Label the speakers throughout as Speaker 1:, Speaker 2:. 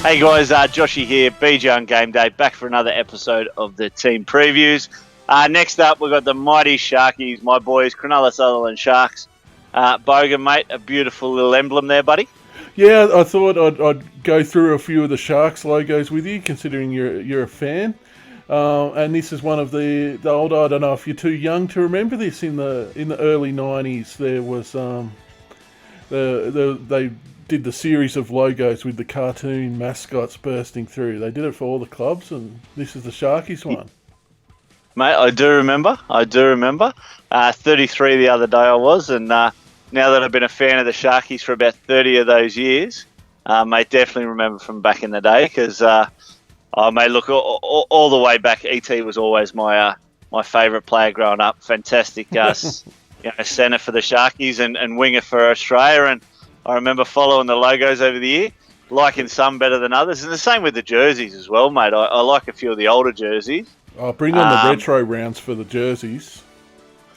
Speaker 1: Hey guys, Joshy here, BJ on Game Day, back for another episode of the team previews. Next up, we've got the mighty Sharkies, my boys, Cronulla Sutherland Sharks. Bogan, mate, a beautiful little emblem there, buddy.
Speaker 2: Yeah, I thought I'd go through a few of the Sharks logos with you, considering you're a fan. And this is one of the old. I don't know if you're too young to remember this. In the early '90s, there was they did the series of logos with the cartoon mascots bursting through. They did it for all the clubs, and this is the Sharkies one.
Speaker 1: Mate, I do remember. 33 the other day I was, and now that I've been a fan of the Sharkies for about 30 of those years, mate, definitely remember from back in the day, because, mate, look, all the way back, ET was always my favourite player growing up. Fantastic centre for the Sharkies and winger for Australia, and I remember following the logos over the year, liking some better than others, and the same with the jerseys as well, mate. I like a few of the older jerseys.
Speaker 2: Oh, bring on the retro rounds for the jerseys.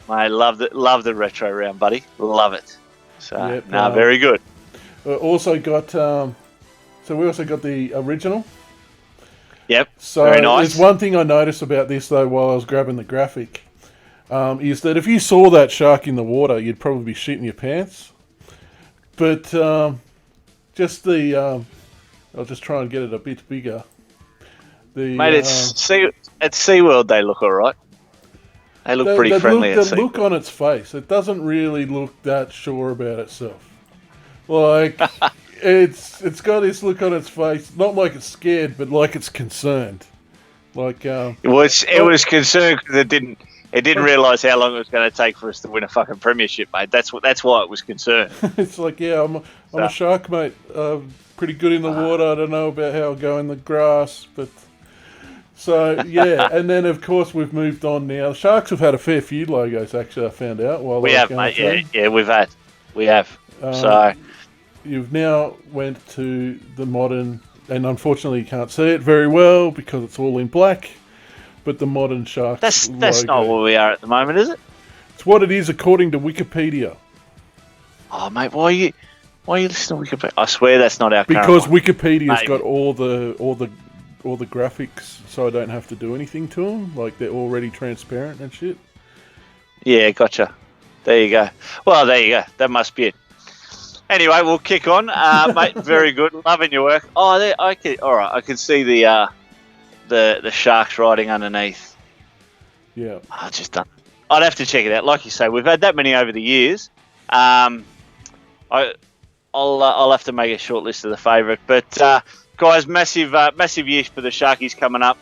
Speaker 1: Mate, love the retro round, buddy. Love it. So,
Speaker 2: yep,
Speaker 1: very good.
Speaker 2: We also got the original.
Speaker 1: Yep,
Speaker 2: so
Speaker 1: very nice.
Speaker 2: There's one thing I noticed about this, though, while I was grabbing the graphic, is that if you saw that shark in the water, you'd probably be shitting your pants. But I'll just try and get it a bit bigger.
Speaker 1: Mate, it's SeaWorld. They look all right. They look pretty friendly.
Speaker 2: The look on its face, it doesn't really look that sure about itself. Like, it's got this look on its face, not like it's scared, but like it's concerned. Like it
Speaker 1: was concerned because it didn't realise how long it was going to take for us to win a fucking premiership, mate. That's why it was concerned.
Speaker 2: It's like, yeah, I'm a shark, mate. Pretty good in the water. I don't know about how I'll go in the grass, but so yeah. And then of course we've moved on now. The Sharks have had a fair few logos, actually. I found out while
Speaker 1: we have, mate. Yeah, we have. So
Speaker 2: you've now went to the modern, and unfortunately you can't see it very well because it's all in black. But the modern Sharks
Speaker 1: That's not where we are at the moment, is it?
Speaker 2: It's what it is according to Wikipedia.
Speaker 1: Oh, mate, why are you listening to Wikipedia? I swear that's not our current
Speaker 2: because
Speaker 1: one.
Speaker 2: Wikipedia's got all the graphics, so I don't have to do anything to them. Like, they're already transparent and shit.
Speaker 1: Yeah, gotcha. There you go. Well, there you go. That must be it. Anyway, we'll kick on, mate. Very good. Loving your work. Oh, all right. I can see the Sharks riding underneath.
Speaker 2: Yeah.
Speaker 1: I just don't. I'd have to check it out. Like you say, we've had that many over the years. I'll have to make a short list of the favourite. But guys, massive year for the Sharkies coming up.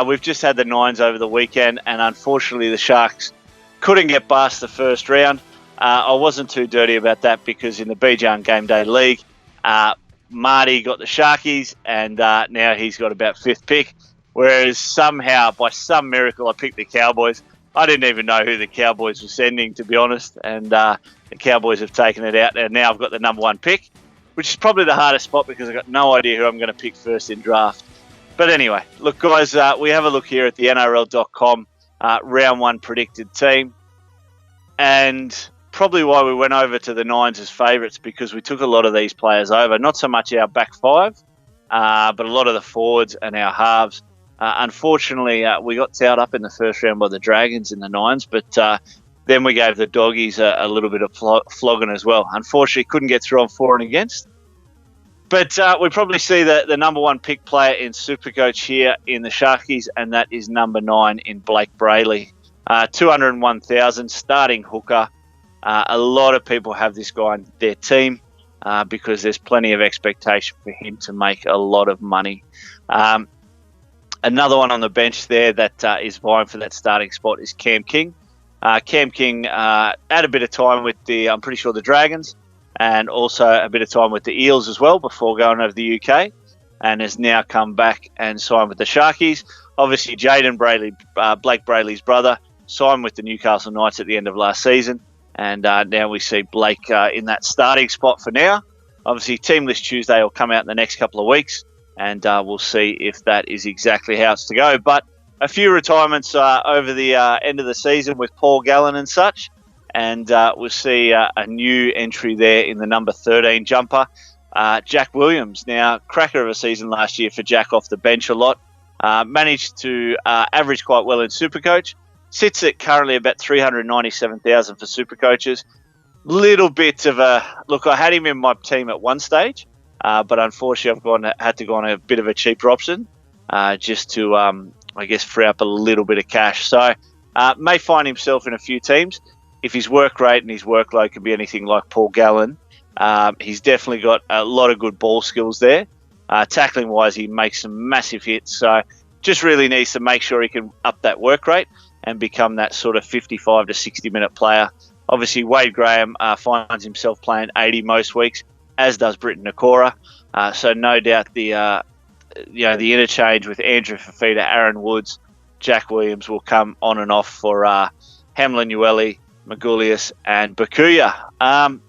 Speaker 1: We've just had the Nines over the weekend, and unfortunately the Sharks couldn't get past the first round. I wasn't too dirty about that because in the BJ Game Day League, Marty got the Sharkies, and now he's got about 5th pick. Whereas somehow, by some miracle, I picked the Cowboys. I didn't even know who the Cowboys were sending, to be honest. And the Cowboys have taken it out. And now I've got the number 1 pick, which is probably the hardest spot because I've got no idea who I'm going to pick first in draft. But anyway, look, guys, we have a look here at the NRL.com round 1 predicted team. And probably why we went over to the Nines as favourites, because we took a lot of these players over. Not so much our back 5, but a lot of the forwards and our halves. Unfortunately, we got towed up in the first round by the Dragons in the Nines, but then we gave the Doggies a little bit of flogging as well. Unfortunately, couldn't get through on for and against. But we probably see the number 1 pick player in Supercoach here in the Sharkies, and that is number 9 in Blake Brayley. 201,000, starting hooker. A lot of people have this guy on their team because there's plenty of expectation for him to make a lot of money. Another one on the bench there that is vying for that starting spot is Cam King. Cam King had a bit of time with I'm pretty sure the Dragons, and also a bit of time with the Eels as well before going over the UK, and has now come back and signed with the Sharkies. Obviously, Jaden Brayley, Blake Brayley's brother, signed with the Newcastle Knights at the end of last season, and now we see Blake in that starting spot for now. Obviously, Team List Tuesday will come out in the next couple of weeks, and we'll see if that is exactly how it's to go. But a few retirements over the end of the season with Paul Gallen and such, and we'll see a new entry there in the number 13 jumper. Jack Williams. Now, cracker of a season last year for Jack off the bench a lot. Managed to average quite well in Supercoach. Sits at currently about 397,000 for Supercoaches. Little bit of a look. I had him in my team at one stage, but unfortunately, I've had to go on a bit of a cheaper option just to, I guess, free up a little bit of cash. So may find himself in a few teams. If his work rate and his workload can be anything like Paul Gallen, he's definitely got a lot of good ball skills there. Tackling wise, he makes some massive hits. So just really needs to make sure he can up that work rate and become that sort of 55 to 60 minute player. Obviously, Wade Graham finds himself playing 80 most weeks, as does Britton Nakora. So no doubt the interchange with Andrew Fafita, Aaron Woods, Jack Williams will come on and off for Hamlin Ueli, Magulius and Bakuya.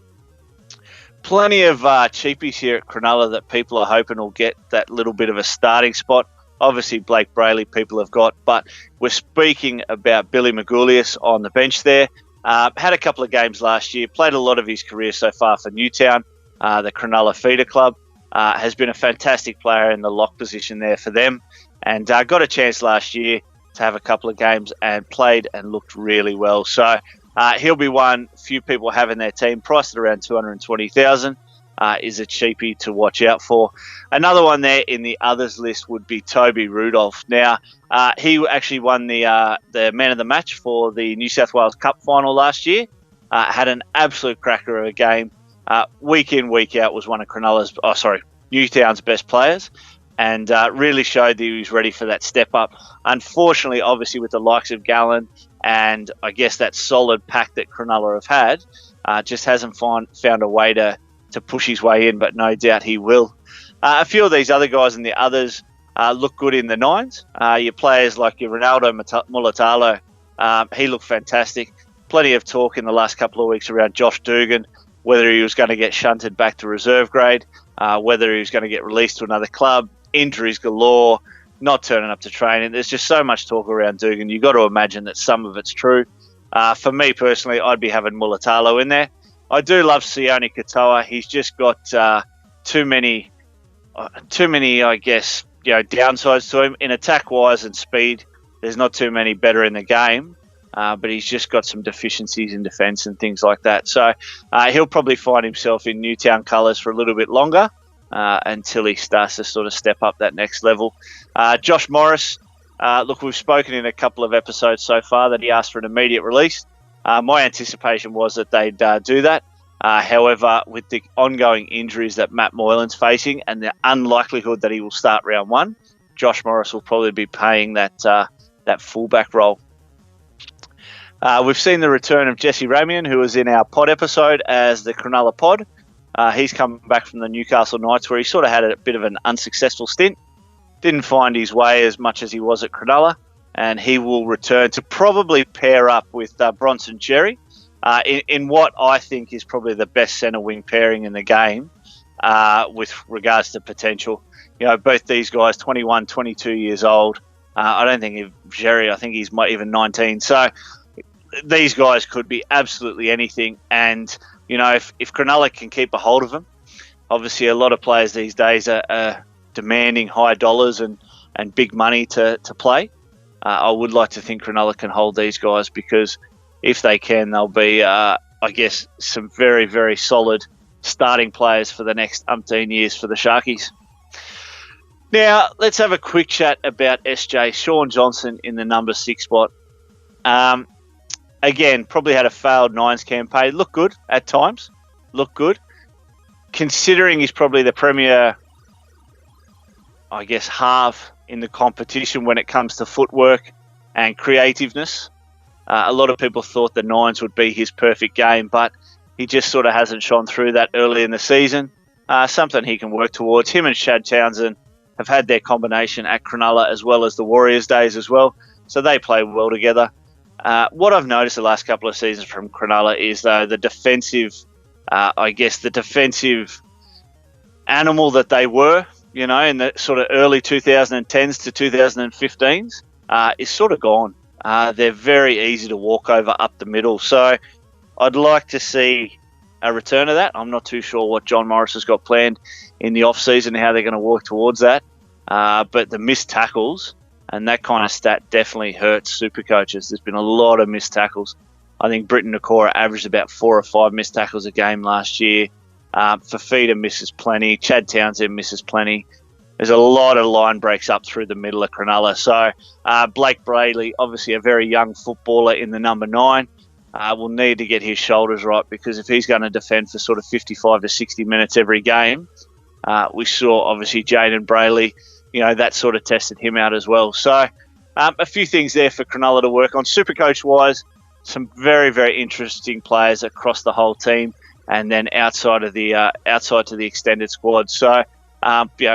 Speaker 1: Plenty of cheapies here at Cronulla that people are hoping will get that little bit of a starting spot. Obviously, Blake Brayley people have got, but we're speaking about Billy Magulius on the bench there. Had a couple of games last year, played a lot of his career so far for Newtown, the Cronulla feeder club. Has been a fantastic player in the lock position there for them, and got a chance last year to have a couple of games and played and looked really well. So he'll be one few people have in their team, priced at around 220,000. Is a cheapie to watch out for. Another one there in the others list would be Toby Rudolph. Now, he actually won the man of the match for the New South Wales Cup final last year. Had an absolute cracker of a game. Week in, week out was one of Newtown's best players, and really showed that he was ready for that step up. Unfortunately, obviously, with the likes of Gallen and I guess that solid pack that Cronulla have had, just hasn't found a way to push his way in, but no doubt he will. A few of these other guys in the others look good in the nines. Your players like your Ronaldo Mulatalo, he looked fantastic. Plenty of talk in the last couple of weeks around Josh Dugan, whether he was going to get shunted back to reserve grade, whether he was going to get released to another club, injuries galore, not turning up to training. There's just so much talk around Dugan. You've got to imagine that some of it's true. For me personally, I'd be having Mulatalo in there. I do love Sione Katoa. He's just got too many, I guess, downsides to him. In attack-wise and speed, there's not too many better in the game, but he's just got some deficiencies in defence and things like that. So he'll probably find himself in Newtown colours for a little bit longer until he starts to sort of step up that next level. Josh Morris, look, we've spoken in a couple of episodes so far that he asked for an immediate release. My anticipation was that they'd do that. However, with the ongoing injuries that Matt Moylan's facing and the unlikelihood that he will start round one, Josh Morris will probably be paying that fullback role. We've seen the return of Jesse Ramian, who was in our pod episode as the Cronulla pod. He's come back from the Newcastle Knights, where he sort of had a bit of an unsuccessful stint. Didn't find his way as much as he was at Cronulla. And he will return to probably pair up with Bronson Cherry in what I think is probably the best centre wing pairing in the game with regards to potential. Both these guys, 21, 22 years old. I don't think Cherry, I think he's even 19. So these guys could be absolutely anything. And, if Cronulla can keep a hold of them, obviously a lot of players these days are demanding high dollars and big money to play. I would like to think Cronulla can hold these guys, because if they can, they'll be, I guess, some very, very solid starting players for the next umpteen years for the Sharkies. Now, let's have a quick chat about SJ. Sean Johnson in the number 6 spot. Again, probably had a failed Nines campaign. Looked good at times. Looked good. Considering he's probably the premier, I guess, half in the competition when it comes to footwork and creativeness. A lot of people thought the Nines would be his perfect game, but he just sort of hasn't shone through that early in the season. Something he can work towards. Him and Shad Townsend have had their combination at Cronulla as well as the Warriors days as well, so they play well together. What I've noticed the last couple of seasons from Cronulla is, though, the defensive animal that they were, in the sort of early 2010s to 2015s, is sort of gone. They're very easy to walk over up the middle. So I'd like to see a return of that. I'm not too sure what John Morris has got planned in the off-season, how they're going to work towards that. But the missed tackles and that kind of stat definitely hurts super coaches. There's been a lot of missed tackles. I think Britton Nakora averaged about 4 or 5 missed tackles a game last year. Fafita misses plenty. Chad Townsend misses plenty. There's a lot of line breaks up through the middle of Cronulla. So Blake Brayley, obviously a very young footballer in the number 9, will need to get his shoulders right, because if he's going to defend for sort of 55 to 60 minutes every game, we saw obviously Jaden Brayley, that sort of tested him out as well. So a few things there for Cronulla to work on. Supercoach-wise, some very, very interesting players across the whole team, and then outside to the extended squad. So,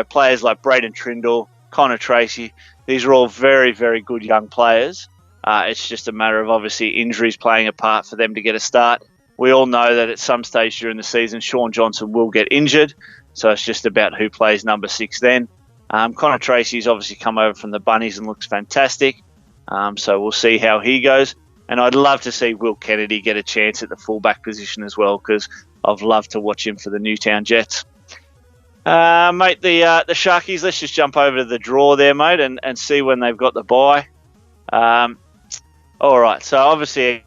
Speaker 1: players like Braden Trindle, Connor Tracy, these are all very, very good young players. It's just a matter of obviously injuries playing a part for them to get a start. We all know that at some stage during the season, Sean Johnson will get injured. So it's just about who plays number 6 then. Connor Tracy's obviously come over from the Bunnies and looks fantastic. So we'll see how he goes. And I'd love to see Will Kennedy get a chance at the fullback position as well, because I've loved to watch him for the Newtown Jets. Mate, the Sharkies, let's just jump over to the draw there, mate, and see when they've got the bye. All right, so obviously,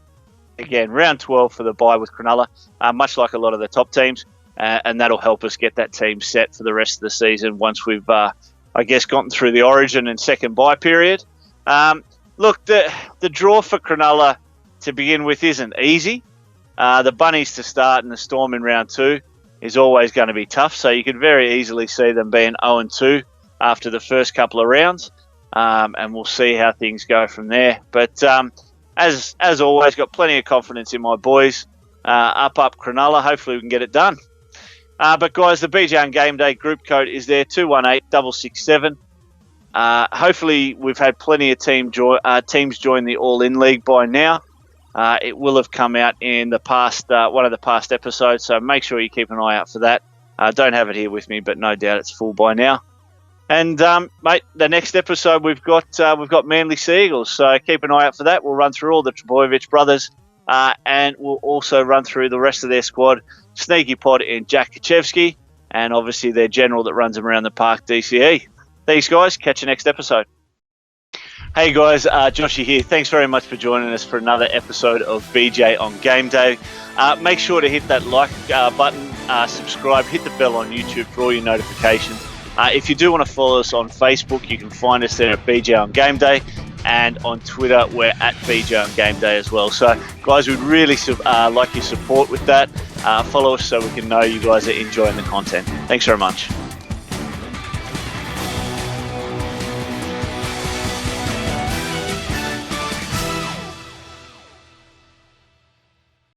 Speaker 1: again, round 12 for the bye with Cronulla, much like a lot of the top teams, and that'll help us get that team set for the rest of the season once we've, gotten through the origin and second bye period. Look, the draw for Cronulla to begin with isn't easy. The Bunnies to start and the Storm in round 2 is always going to be tough, so you could very easily see them being 0-2 after the first couple of rounds, and we'll see how things go from there. But as always, got plenty of confidence in my boys. Up Cronulla. Hopefully we can get it done. But guys, the BJ on Game Day group code is there, 218-667. Hopefully we've had plenty of teams join the All-In League by now. It will have come out in the past, one of the past episodes, so make sure you keep an eye out for that. Don't have it here with me, but no doubt it's full by now. And mate, the next episode we've got Manly Seagulls, so keep an eye out for that. We'll run through all the Trbojevic brothers, and we'll also run through the rest of their squad, Sneaky Pod and Jack Kaczewski, and obviously their general that runs them around the park, DCE. Thanks, guys. Catch you next episode. Hey, guys. Joshy here. Thanks very much for joining us for another episode of BJ on Game Day. Make sure to hit that like button, subscribe, hit the bell on YouTube for all your notifications. If you do want to follow us on Facebook, you can find us there at BJ on Game Day, and on Twitter, we're at BJ on Game Day as well. So, guys, we'd really like your support with that. Follow us so we can know you guys are enjoying the content. Thanks very much.